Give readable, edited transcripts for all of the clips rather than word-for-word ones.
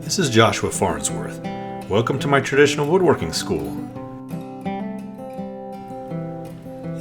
This is Joshua Farnsworth. Welcome to my traditional woodworking school.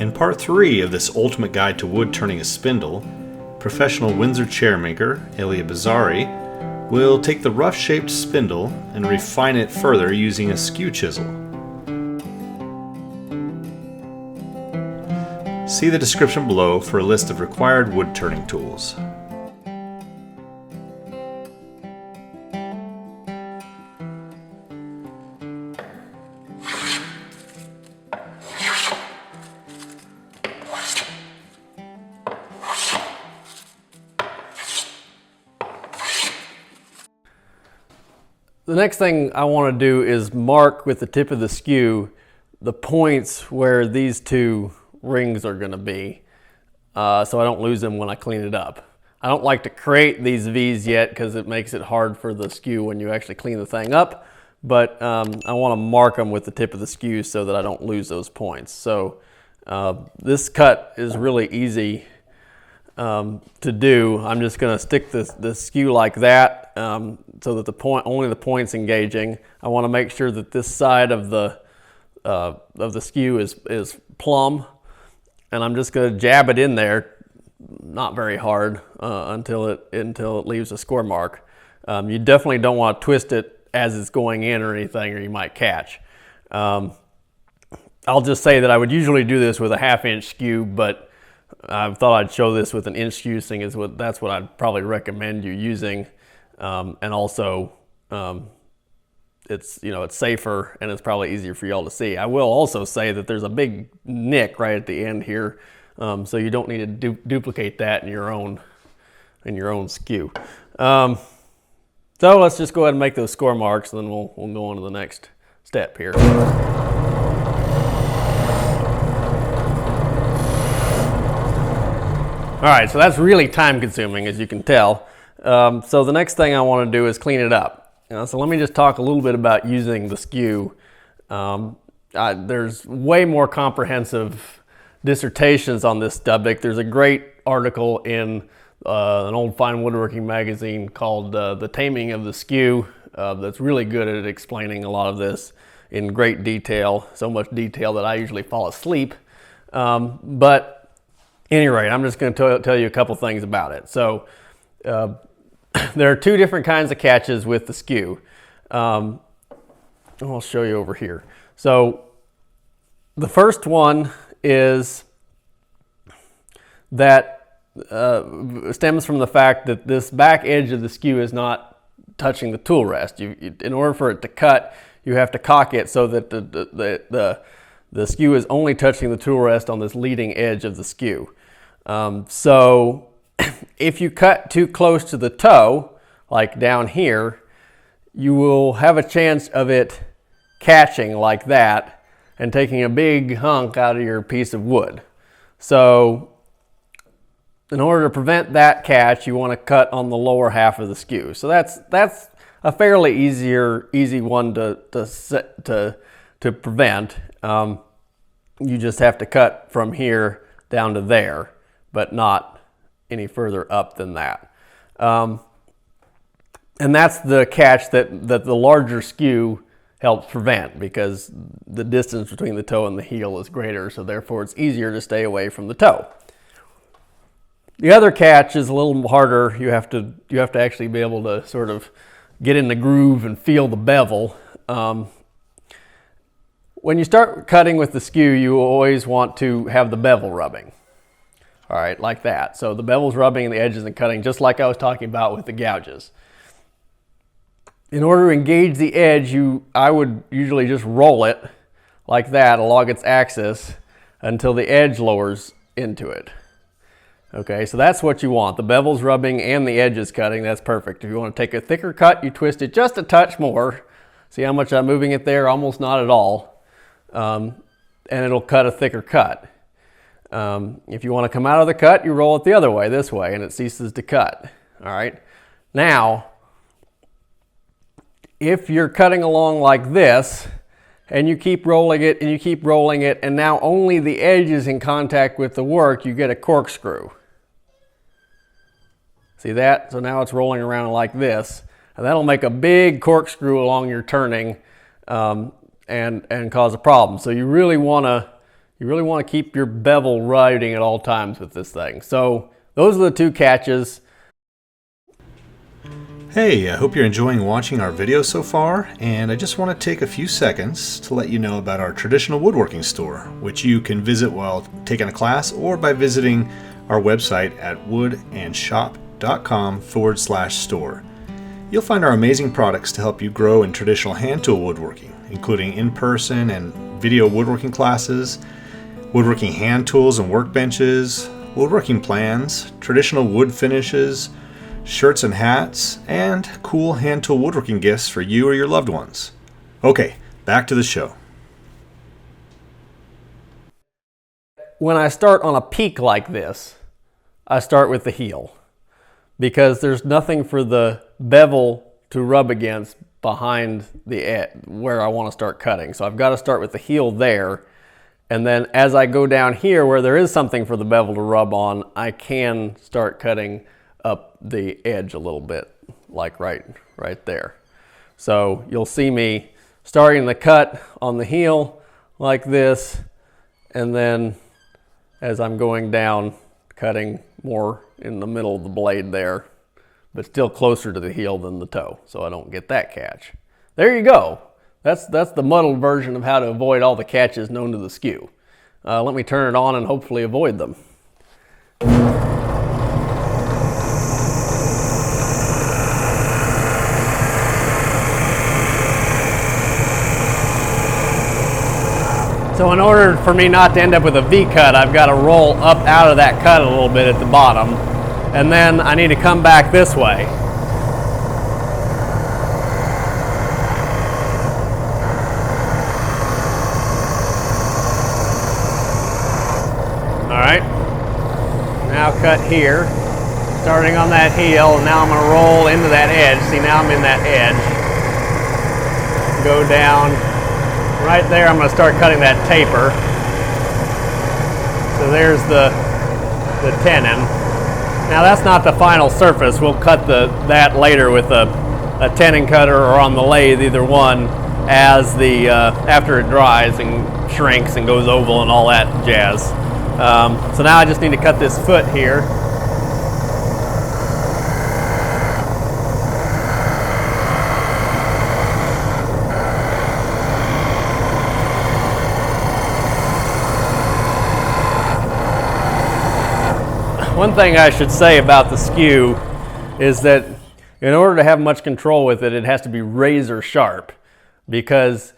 In part 3 of this ultimate guide to wood turning a spindle, professional Windsor chairmaker Elia Bizzari will take the rough-shaped spindle and refine it further using a skew chisel. See the description below for a list of required wood turning tools. The next thing I want to do is mark with the tip of the skew the points where these two rings are going to be so I don't lose them when I clean it up. I don't like to create these V's yet because it makes it hard for the skew when you actually clean the thing up, but I want to mark them with the tip of the skew so that I don't lose those points. So this cut is really easy to do. I'm just going to stick the skew like that so that only the point's engaging. I want to make sure that this side of the skew is plumb, and I'm just going to jab it in there, not very hard, until it leaves a score mark. You definitely don't want to twist it as it's going in or anything, or you might catch. I'll just say that I would usually do this with a 1/2 inch skew, but I thought I'd show this with an inch skew, seeing as that's what I'd probably recommend you using, and also it's safer and it's probably easier for y'all to see. I will also say that there's a big nick right at the end here, so you don't need to duplicate that in your own skew. So let's just go ahead and make those score marks, and then we'll go on to the next step here. All right, so that's really time consuming, as you can tell. So the next thing I want to do is clean it up. So let me just talk a little bit about using the skew. There's way more comprehensive dissertations on this subject. There's a great article in an old fine woodworking magazine called The Taming of the Skew that's really good at explaining a lot of this in great detail, so much detail that I usually fall asleep. But at any rate, I'm just going to tell you a couple things about it. So there are two different kinds of catches with the skew. I'll show you over here. So the first one is that stems from the fact that this back edge of the skew is not touching the tool rest. In order for it to cut, you have to cock it so that the skew is only touching the tool rest on this leading edge of the skew. So if you cut too close to the toe, like down here, you will have a chance of it catching like that and taking a big hunk out of your piece of wood. So in order to prevent that catch, you want to cut on the lower half of the skew. So that's a fairly easy one to prevent. You just have to cut from here down to there, but not any further up than that. And that's the catch that the larger skew helps prevent, because the distance between the toe and the heel is greater, so therefore it's easier to stay away from the toe. The other catch is a little harder. You have to actually be able to sort of get in the groove and feel the bevel. When you start cutting with the skew, you always want to have the bevel rubbing. All right, like that. So the bevel's rubbing and the edges and cutting, just like I was talking about with the gouges. In order to engage the edge, I would usually just roll it like that along its axis until the edge lowers into it. Okay, so that's what you want. The bevel's rubbing and the edge is cutting. That's perfect. If you want to take a thicker cut, you twist it just a touch more. See how much I'm moving it there? Almost not at all. And it'll cut a thicker cut. If you want to come out of the cut, you roll it the other way, this way, and it ceases to cut. All right. Now, if you're cutting along like this, and you keep rolling it, and you keep rolling it, and now only the edge is in contact with the work, you get a corkscrew. See that? So now it's rolling around like this. And that'll make a big corkscrew along your turning and cause a problem. So you really want to keep your bevel riding at all times with this thing. So those are the two catches. Hey, I hope you're enjoying watching our video so far, and I just want to take a few seconds to let you know about our traditional woodworking store, which you can visit while taking a class or by visiting our website at woodandshop.com/store. You'll find our amazing products to help you grow in traditional hand tool woodworking, including in-person and video woodworking classes, woodworking hand tools and workbenches, woodworking plans, traditional wood finishes, shirts and hats, and cool hand tool woodworking gifts for you or your loved ones. Okay, back to the show. When I start on a peak like this, I start with the heel because there's nothing for the bevel to rub against behind the edge where I want to start cutting. So I've got to start with the heel there, and then as I go down here where there is something for the bevel to rub on, I can start cutting up the edge a little bit, like right there. So you'll see me starting the cut on the heel like this, and then as I'm going down, cutting more in the middle of the blade there, but still closer to the heel than the toe, so I don't get that catch. There you go. That's the muddled version of how to avoid all the catches known to the skew. Let me turn it on and hopefully avoid them. So in order for me not to end up with a V cut, I've got to roll up out of that cut a little bit at the bottom, and then I need to come back this way. All right, now cut here, starting on that heel, and now I'm going to roll into that edge. See, now I'm in that edge. Go down. Right there, I'm going to start cutting that taper. So there's the tenon. Now that's not the final surface. We'll cut that later with a tenon cutter or on the lathe, either one, as after it dries and shrinks and goes oval and all that jazz. So now I just need to cut this foot here. One thing I should say about the skew is that in order to have much control with it, it has to be razor sharp, because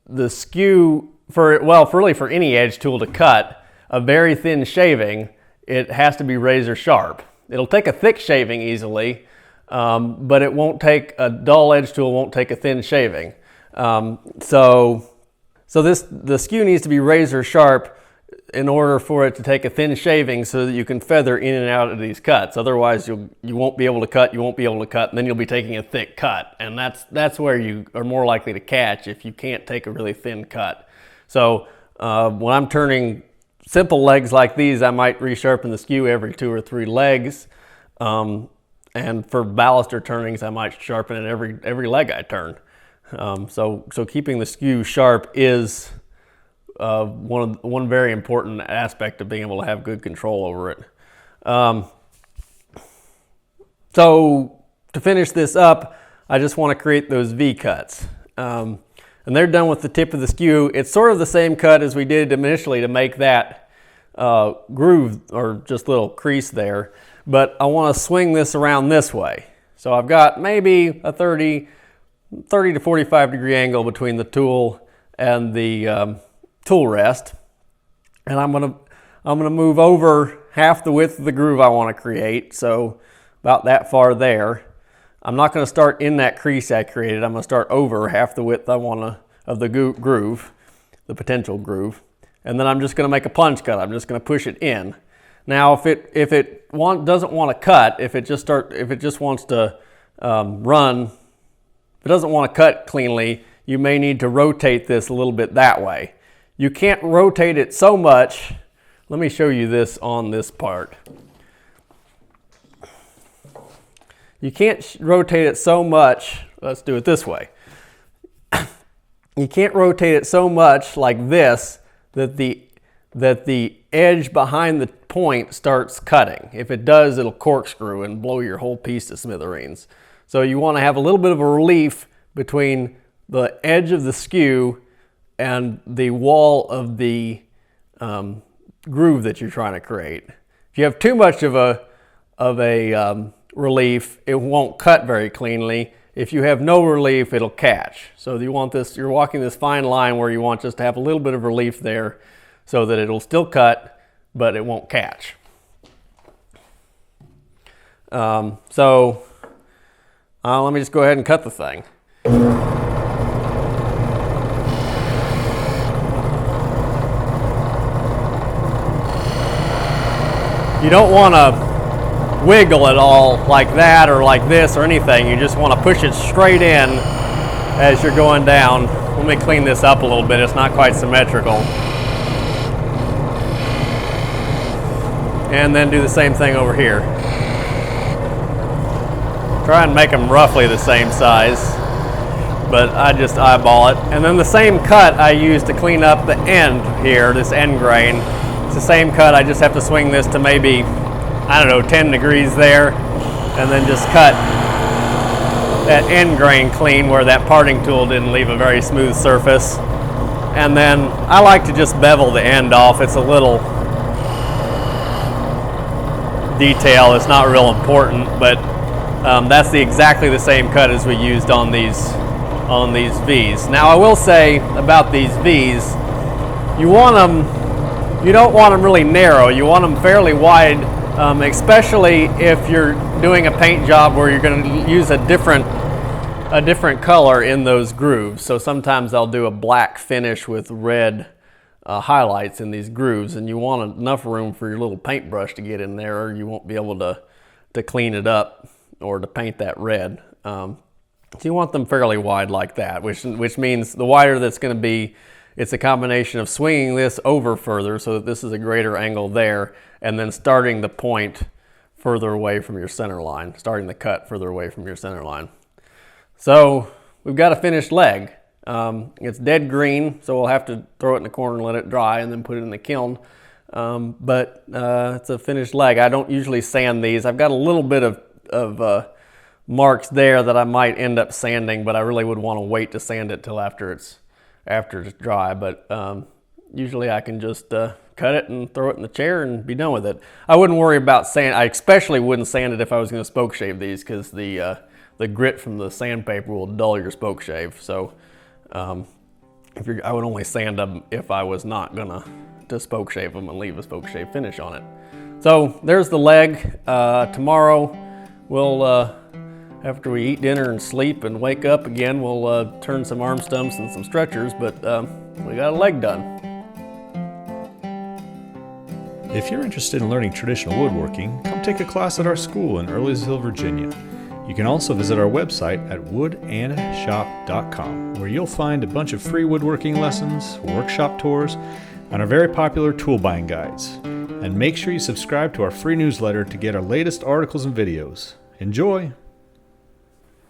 the skew, really for any edge tool to cut a very thin shaving, it has to be razor sharp. It'll take a thick shaving easily, but it won't take a dull edge tool, won't take a thin shaving. So the skew needs to be razor sharp in order for it to take a thin shaving so that you can feather in and out of these cuts. Otherwise, you won't be able to cut, and then you'll be taking a thick cut. And that's where you are more likely to catch if you can't take a really thin cut. So when I'm turning simple legs like these, I might resharpen the skew every 2 or 3 legs. And for baluster turnings, I might sharpen it every leg I turn. So keeping the skew sharp is one very important aspect of being able to have good control over it. So to finish this up, I just want to create those V cuts. And they're done with the tip of the skew. It's sort of the same cut as we did initially to make that groove or just little crease there, but I want to swing this around this way. So I've got maybe a 30 to 45 degree angle between the tool and the tool rest, and I'm gonna move over half the width of the groove I want to create, so about that far there. I'm not going to start in that crease I created. I'm going to start over half the width I want of the groove, the potential groove, and then I'm just going to make a plunge cut. I'm just going to push it in. Now, if it doesn't want to cut, if it just wants to run, if it doesn't want to cut cleanly, you may need to rotate this a little bit that way. You can't rotate it so much. Let me show you this on this part. you can't rotate it so much. Let's do it this way. You can't rotate it so much like this that the edge behind the point starts cutting. If it does, it'll corkscrew and blow your whole piece to smithereens. So you want to have a little bit of a relief between the edge of the skew and the wall of the groove that you're trying to create. If you have too much of a relief, it won't cut very cleanly. If you have no relief, it'll catch. So you want this, you're walking this fine line where you want just to have a little bit of relief there so that it'll still cut, but it won't catch. Let me just go ahead and cut the thing. You don't want to wiggle at all like that or like this or anything. You just want to push it straight in as you're going down. Let me clean this up a little bit. It's not quite symmetrical. And then do the same thing over here. Try and make them roughly the same size, but I just eyeball it. And then the same cut I use to clean up the end here, this end grain. It's the same cut, I just have to swing this to maybe, I don't know, 10 degrees there, and then just cut that end grain clean where that parting tool didn't leave a very smooth surface. And then I like to just bevel the end off. It's a little detail, it's not real important, but that's exactly the same cut as we used on these V's. Now I will say about these V's, you don't want them really narrow. You want them fairly wide, especially if you're doing a paint job where you're going to use a different color in those grooves. So sometimes I'll do a black finish with red highlights in these grooves, and you want enough room for your little paintbrush to get in there, or you won't be able to clean it up or to paint that red. So you want them fairly wide like that, which means the wider that's going to be, it's a combination of swinging this over further so that this is a greater angle there, and then starting the point further away from your center line, starting the cut further away from your center line. So we've got a finished leg. It's dead green, so we'll have to throw it in the corner and let it dry and then put it in the kiln. But it's a finished leg. I don't usually sand these. I've got a little bit of marks there that I might end up sanding, but I really would want to wait to sand it till after it's dry. But usually I can just cut it and throw it in the chair and be done with it. I wouldn't worry about sand. I especially wouldn't sand it if I was going to spoke shave these, because the grit from the sandpaper will dull your spoke shave. So I would only sand them if I was not gonna spoke shave them and leave a spoke shave finish on it. So there's the leg. Tomorrow we'll after we eat dinner and sleep and wake up again, we'll turn some arm stumps and some stretchers, but we got a leg done. If you're interested in learning traditional woodworking, come take a class at our school in Earlysville, Virginia. You can also visit our website at woodandshop.com, where you'll find a bunch of free woodworking lessons, workshop tours, and our very popular tool buying guides. And make sure you subscribe to our free newsletter to get our latest articles and videos. Enjoy!